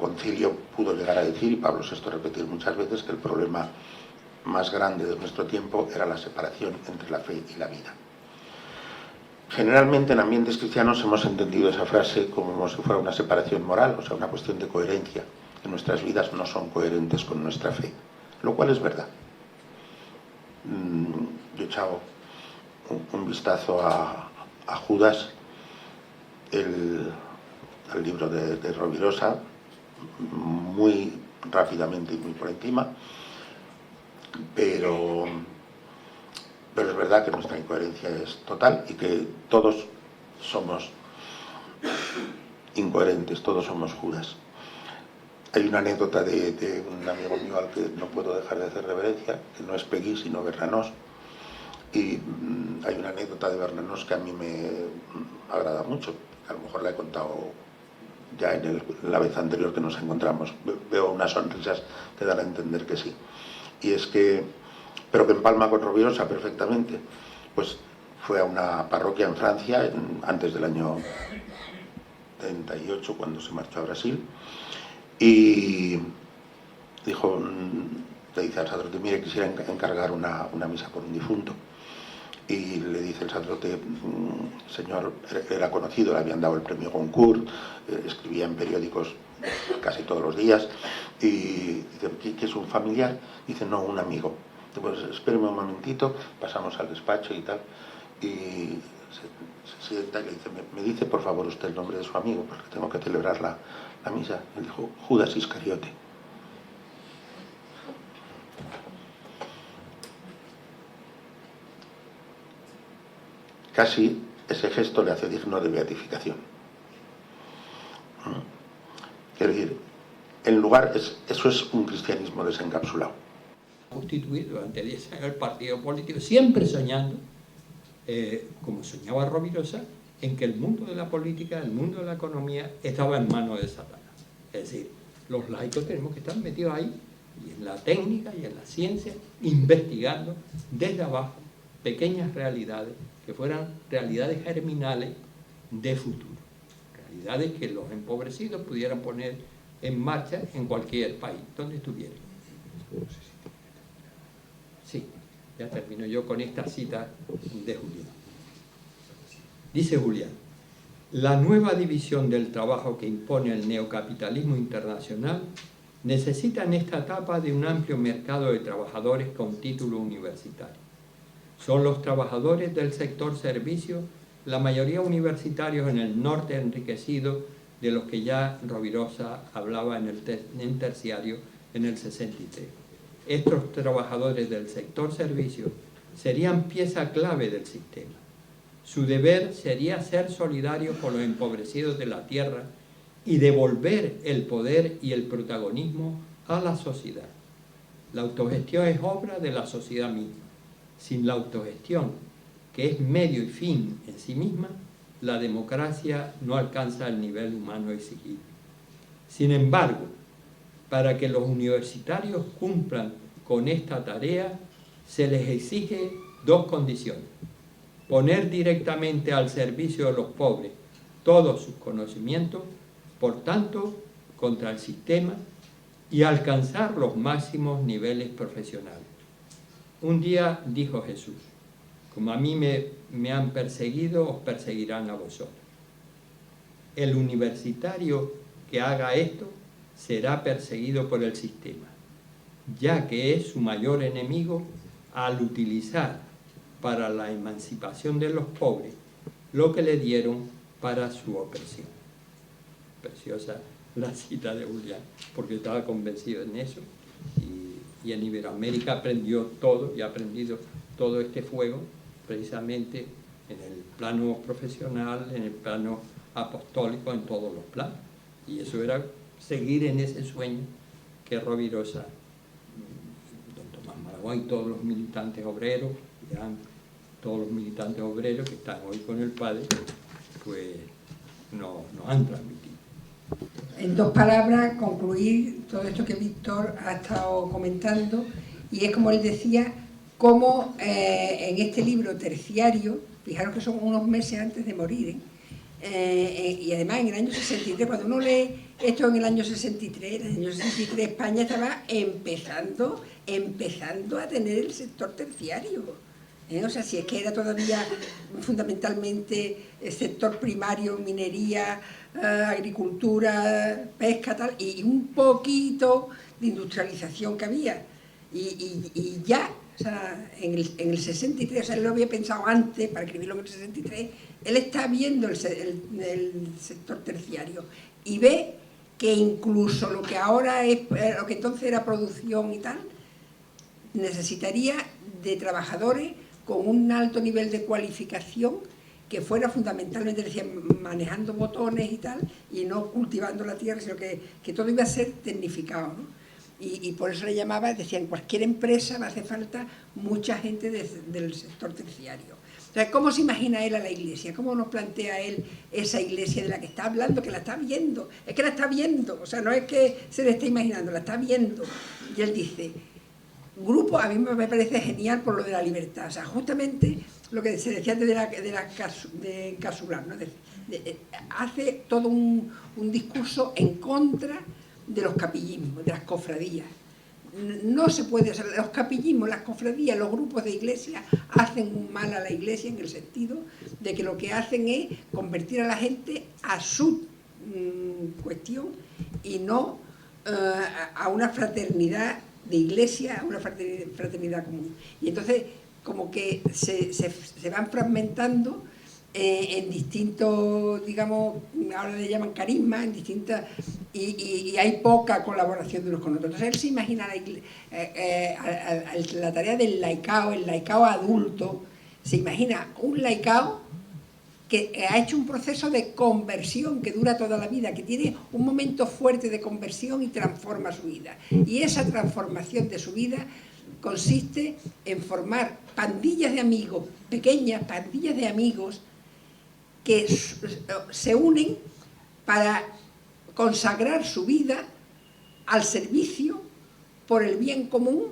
concilio pudo llegar a decir, y Pablo VI repetir muchas veces, que el problema más grande de nuestro tiempo era la separación entre la fe y la vida. Generalmente en ambientes cristianos hemos entendido esa frase como si fuera una separación moral, o sea, una cuestión de coherencia, que nuestras vidas no son coherentes con nuestra fe, lo cual es verdad. Yo he echado un vistazo a Judas, el libro de Rovirosa, muy rápidamente y muy por encima, pero es verdad que nuestra incoherencia es total y que todos somos incoherentes, todos somos Judas. Hay una anécdota de un amigo mío al que no puedo dejar de hacer reverencia, que no es Pegui sino Bernanos, y hay una anécdota de Bernanos que a mí me agrada mucho, a lo mejor la he contado ya en la vez anterior que nos encontramos. Veo unas sonrisas que dan a entender que sí. Y es que, pero que empalma con Rovirosa perfectamente, pues fue a una parroquia en Francia antes del año 38, cuando se marchó a Brasil, y dijo, le dice al sacerdote, mire, quisiera encargar una misa por un difunto. Y le dice el sacerdote, señor, era conocido, le habían dado el premio Goncourt, escribía en periódicos casi todos los días, y dice, ¿qué es un familiar? Dice, no, un amigo. Dice, pues espéreme un momentito, pasamos al despacho y tal, y se sienta y le dice, ¿me dice por favor usted el nombre de su amigo? Porque tengo que celebrar la misa. Él dijo, Judas Iscariote. Casi ese gesto le hace digno de beatificación. Quiero decir, en lugar, eso es un cristianismo desencapsulado. Constituir durante 10 años el partido político, siempre soñando, como soñaba Rovirosa, en que el mundo de la política, el mundo de la economía, estaba en manos de Satanás. Es decir, los laicos tenemos que estar metidos ahí, y en la técnica y en la ciencia, investigando desde abajo pequeñas realidades que fueran realidades germinales de futuro, realidades que los empobrecidos pudieran poner en marcha en cualquier país, donde estuvieran. Sí, ya termino yo con esta cita de Julián. Dice Julián, la nueva división del trabajo que impone el neocapitalismo internacional necesita en esta etapa de un amplio mercado de trabajadores con título universitario. Son los trabajadores del sector servicio, la mayoría universitarios en el norte enriquecido, de los que ya Rovirosa hablaba en terciario en el 63. Estos trabajadores del sector servicio serían pieza clave del sistema. Su deber sería ser solidarios con los empobrecidos de la tierra y devolver el poder y el protagonismo a la sociedad. La autogestión es obra de la sociedad misma. Sin la autogestión, que es medio y fin en sí misma, la democracia no alcanza el nivel humano exigido. Sin embargo, para que los universitarios cumplan con esta tarea, se les exige dos condiciones: poner directamente al servicio de los pobres todos sus conocimientos, por tanto, contra el sistema, y alcanzar los máximos niveles profesionales. Un día dijo Jesús, como a mí me han perseguido, os perseguirán a vosotros. El universitario que haga esto será perseguido por el sistema, ya que es su mayor enemigo al utilizar para la emancipación de los pobres lo que le dieron para su opresión. Preciosa la cita de Julián, porque estaba convencido en eso, y en Iberoamérica aprendió todo, y ha aprendido todo este fuego precisamente en el plano profesional, en el plano apostólico, en todos los planos. Y eso era seguir en ese sueño que Rovirosa, don Tomás Maragall y todos los militantes obreros, todos los militantes obreros que están hoy con el padre, pues nos han transmitido. En dos palabras, concluir todo esto que Víctor ha estado comentando, y es como él decía, cómo en este libro terciario, fijaros que son unos meses antes de morir, y además en el año 63, cuando uno lee esto en el año 63, España estaba empezando a tener el sector terciario. O sea, si es que era todavía fundamentalmente el sector primario, minería, agricultura, pesca, tal, y un poquito de industrialización que había. Y ya, o sea, en el 63, o sea, él lo había pensado antes, para escribirlo en el 63, él está viendo el sector terciario y ve que incluso lo que ahora es, lo que entonces era producción y tal, necesitaría de trabajadores con un alto nivel de cualificación que fuera fundamentalmente, decían, manejando botones y tal, y no cultivando la tierra, sino que todo iba a ser tecnificado, ¿no? Y por eso le llamaba, decían, cualquier empresa me hace falta mucha gente del sector terciario. Entonces, ¿cómo se imagina él a la iglesia? ¿Cómo nos plantea él esa iglesia de la que está hablando, que la está viendo? Es que la está viendo, o sea, no es que se le esté imaginando, la está viendo. Y él dice, grupo, a mí me parece genial por lo de la libertad, o sea, justamente lo que se decía antes de encapsular, ¿no? Hace todo un discurso en contra de los capillismos, de las cofradías. No se puede, o sea, los capillismos, las cofradías, los grupos de iglesia hacen un mal a la iglesia en el sentido de que lo que hacen es convertir a la gente a su cuestión y no a una fraternidad de iglesia, a una fraternidad común. Y entonces como que se van fragmentando en distintos, digamos, ahora le llaman carismas, en distintas, y hay poca colaboración de unos con otros. Entonces él se imagina la tarea del laicao, el laicao adulto, se imagina un laicao que ha hecho un proceso de conversión que dura toda la vida, que tiene un momento fuerte de conversión y transforma su vida. Y esa transformación de su vida consiste en formar pandillas de amigos, pequeñas pandillas de amigos, que se unen para consagrar su vida al servicio por el bien común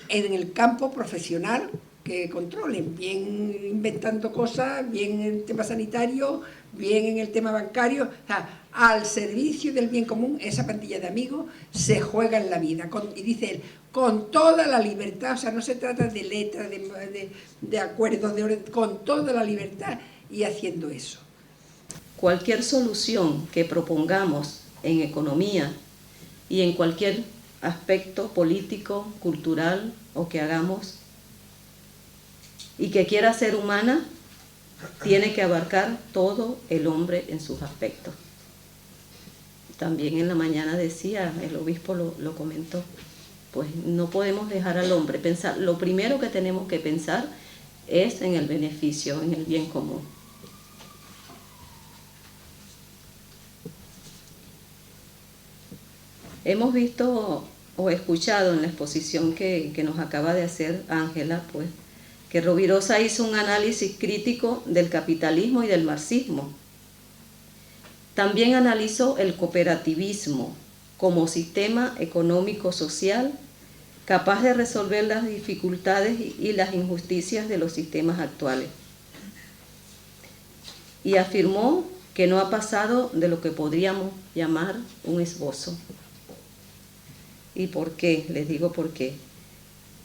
en el campo profesional que controlen, bien inventando cosas, bien en el tema sanitario, bien en el tema bancario, o sea, al servicio del bien común. Esa pandilla de amigos se juega en la vida, y dice él, con toda la libertad, o sea, no se trata de letras, de acuerdos, de orden, con toda la libertad y haciendo eso. Cualquier solución que propongamos en economía y en cualquier aspecto político, cultural o que hagamos y que quiera ser humana, tiene que abarcar todo el hombre en sus aspectos. También en la mañana decía, el obispo lo comentó, pues no podemos dejar al hombre pensar, lo primero que tenemos que pensar es en el beneficio, en el bien común. Hemos visto o escuchado en la exposición que nos acaba de hacer Ángela, pues, que Rovirosa hizo un análisis crítico del capitalismo y del marxismo. También analizó el cooperativismo como sistema económico-social capaz de resolver las dificultades y las injusticias de los sistemas actuales. Y afirmó que no ha pasado de lo que podríamos llamar un esbozo. ¿Y por qué? Les digo por qué.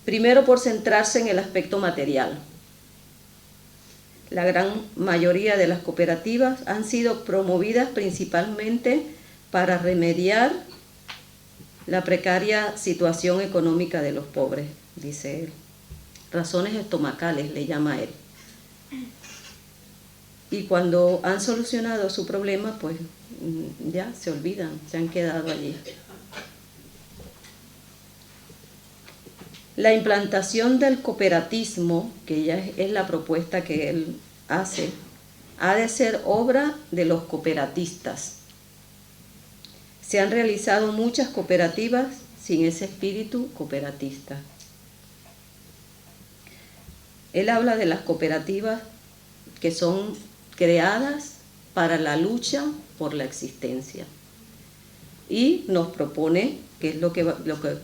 Primero, por centrarse en el aspecto material. La gran mayoría de las cooperativas han sido promovidas principalmente para remediar la precaria situación económica de los pobres, dice él. Razones estomacales le llama él. Y cuando han solucionado su problema, pues ya se olvidan, se han quedado allí. La implantación del cooperatismo, que ya es la propuesta que él hace, ha de ser obra de los cooperatistas. Se han realizado muchas cooperativas sin ese espíritu cooperatista. Él habla de las cooperativas que son creadas para la lucha por la existencia. Y nos propone, que es lo que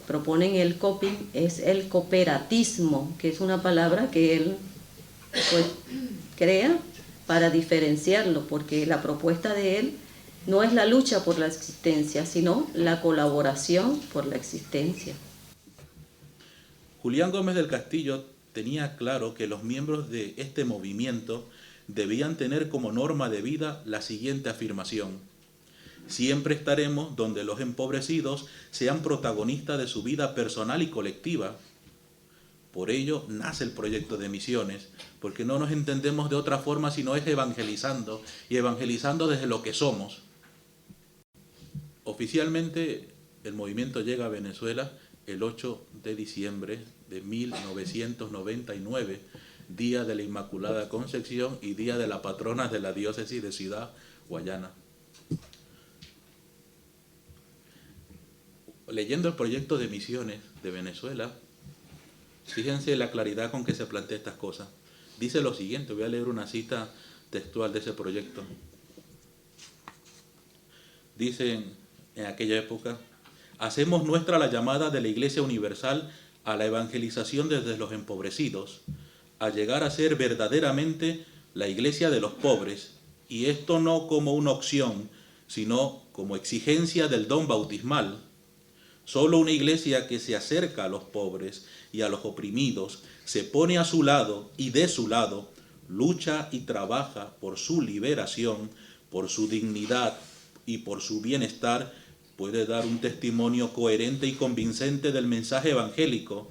propone en el coping, es el cooperatismo, que es una palabra que él pues, crea para diferenciarlo, porque la propuesta de él no es la lucha por la existencia, sino la colaboración por la existencia. Julián Gómez del Castillo tenía claro que los miembros de este movimiento debían tener como norma de vida la siguiente afirmación: siempre estaremos donde los empobrecidos sean protagonistas de su vida personal y colectiva. Por ello nace el proyecto de misiones, porque no nos entendemos de otra forma sino es evangelizando, y evangelizando desde lo que somos. Oficialmente el movimiento llega a Venezuela el 8 de diciembre de 1999, día de la Inmaculada Concepción y día de la patrona de la diócesis de Ciudad Guayana. Leyendo el proyecto de misiones de Venezuela, fíjense la claridad con que se plantea estas cosas. Dice lo siguiente, voy a leer una cita textual de ese proyecto. Dicen en aquella época: hacemos nuestra la llamada de la Iglesia Universal a la evangelización desde los empobrecidos, a llegar a ser verdaderamente la Iglesia de los pobres, y esto no como una opción, sino como exigencia del don bautismal. Solo una iglesia que se acerca a los pobres y a los oprimidos, se pone a su lado y de su lado, lucha y trabaja por su liberación, por su dignidad y por su bienestar, puede dar un testimonio coherente y convincente del mensaje evangélico.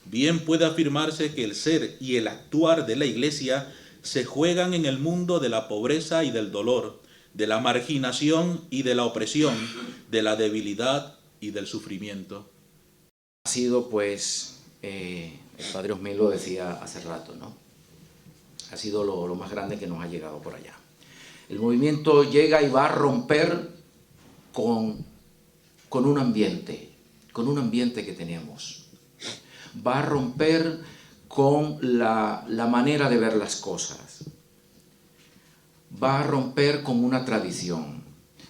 Bien puede afirmarse que el ser y el actuar de la iglesia se juegan en el mundo de la pobreza y del dolor, de la marginación y de la opresión, de la debilidad y del sufrimiento. Ha sido, pues, el padre Osmel lo decía hace rato, ¿no? Ha sido lo más grande que nos ha llegado por allá. El movimiento llega y va a romper con un ambiente que teníamos. Va a romper con la manera de ver las cosas. Va a romper con una tradición.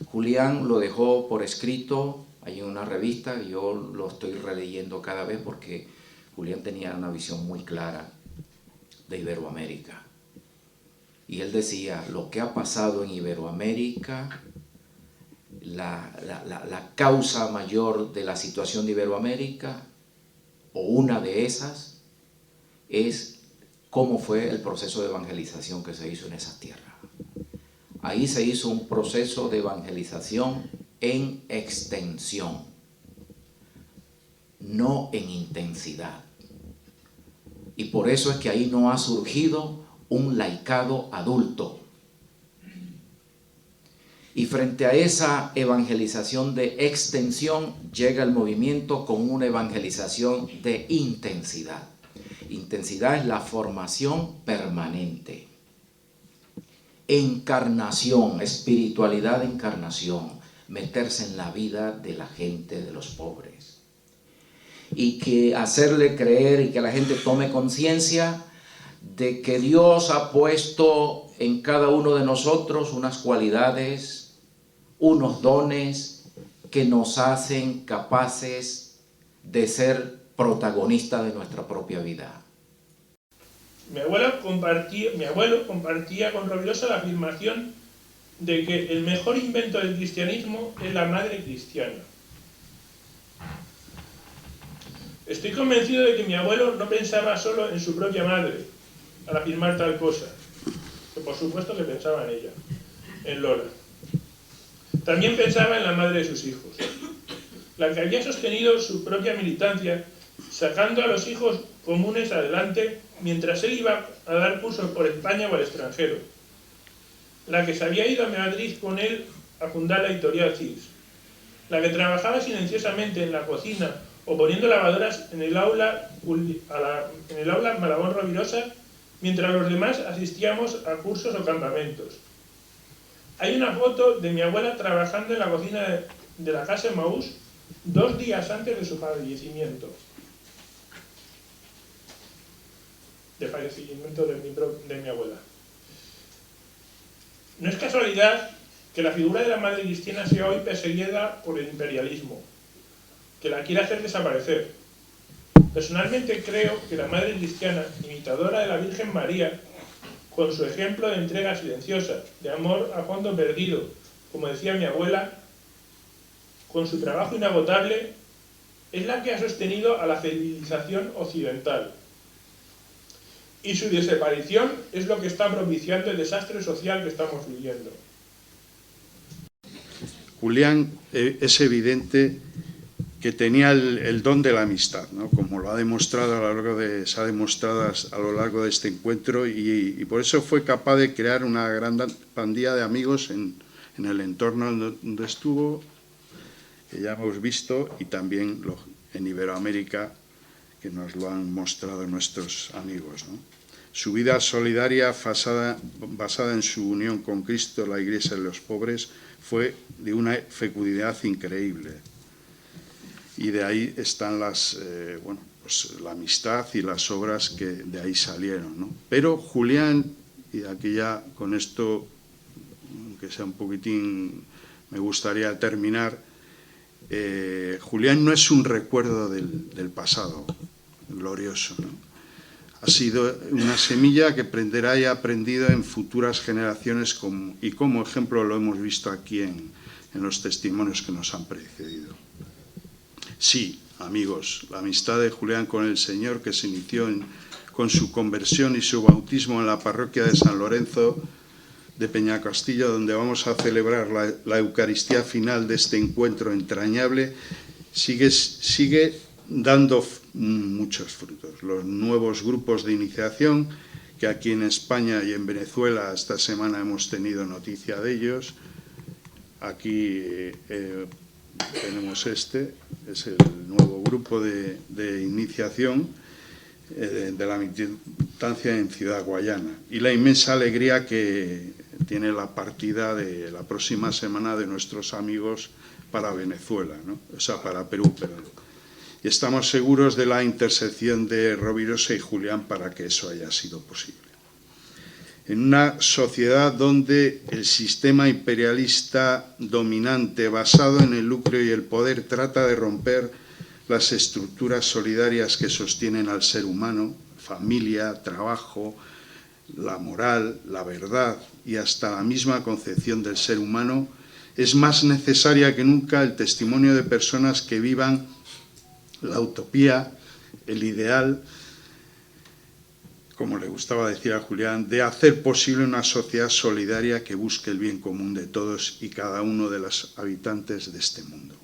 Julián lo dejó por escrito. Hay una revista, yo lo estoy releyendo cada vez porque Julián tenía una visión muy clara de Iberoamérica. Y él decía, lo que ha pasado en Iberoamérica, la causa mayor de la situación de Iberoamérica, o una de esas, es cómo fue el proceso de evangelización que se hizo en esa tierra. Ahí se hizo un proceso de evangelización en extensión, no en intensidad. Y por eso es que ahí no ha surgido un laicado adulto. Y frente a esa evangelización de extensión, llega el movimiento con una evangelización de intensidad. Intensidad es la formación permanente. Encarnación, espiritualidad de encarnación. Meterse en la vida de la gente, de los pobres. Y que hacerle creer y que la gente tome conciencia de que Dios ha puesto en cada uno de nosotros unas cualidades, unos dones que nos hacen capaces de ser protagonistas de nuestra propia vida. Mi abuelo compartía con Rovirosa la afirmación de que el mejor invento del cristianismo es la madre cristiana. Estoy convencido de que mi abuelo no pensaba solo en su propia madre al afirmar tal cosa, que por supuesto que pensaba en ella, en Lola. También pensaba en la madre de sus hijos, la que había sostenido su propia militancia, sacando a los hijos comunes adelante mientras él iba a dar cursos por España o al extranjero, la que se había ido a Madrid con él a fundar la editorial CIS, la que trabajaba silenciosamente en la cocina o poniendo lavadoras en el aula Malagón Rovirosa mientras los demás asistíamos a cursos o campamentos. Hay una foto de mi abuela trabajando en la cocina de la casa Emaús 2 días antes de su fallecimiento. De mi abuela. No es casualidad que la figura de la madre cristiana sea hoy perseguida por el imperialismo, que la quiere hacer desaparecer. Personalmente creo que la madre cristiana, imitadora de la Virgen María, con su ejemplo de entrega silenciosa, de amor a fondo perdido, como decía mi abuela, con su trabajo inagotable, es la que ha sostenido a la civilización occidental. Y su desaparición es lo que está propiciando el desastre social que estamos viviendo. Julián es evidente que tenía el don de la amistad, ¿no? Como lo ha demostrado se ha demostrado a lo largo de este encuentro, y por eso fue capaz de crear una gran pandilla de amigos en el entorno donde estuvo, que ya hemos visto, y también en Iberoamérica, que nos lo han mostrado nuestros amigos, ¿no? Su vida solidaria, basada en su unión con Cristo, la Iglesia de los pobres, fue de una fecundidad increíble. Y de ahí están la amistad y las obras que de ahí salieron, ¿no? Pero Julián, y aquí ya con esto, aunque sea un poquitín, me gustaría terminar, Julián no es un recuerdo del pasado glorioso, ¿no? Ha sido una semilla que prenderá y ha aprendido en futuras generaciones, y como ejemplo lo hemos visto aquí en los testimonios que nos han precedido. Sí, amigos, la amistad de Julián con el Señor, que se inició con su conversión y su bautismo en la parroquia de San Lorenzo de Peñacastillo, donde vamos a celebrar la Eucaristía final de este encuentro entrañable, sigue dando muchos frutos. Los nuevos grupos de iniciación, que aquí en España y en Venezuela esta semana hemos tenido noticia de ellos, aquí tenemos es el nuevo grupo de iniciación de la militancia en Ciudad Guayana, y la inmensa alegría que tiene la partida de la próxima semana de nuestros amigos para Venezuela, ¿no? O sea, para Perú, perdón. Y estamos seguros de la intersección de Rovirosa y Julián para que eso haya sido posible. En una sociedad donde el sistema imperialista dominante, basado en el lucro y el poder, trata de romper las estructuras solidarias que sostienen al ser humano, familia, trabajo, la moral, la verdad y hasta la misma concepción del ser humano, es más necesaria que nunca el testimonio de personas que vivan la utopía, el ideal, como le gustaba decir a Julián, de hacer posible una sociedad solidaria que busque el bien común de todos y cada uno de los habitantes de este mundo.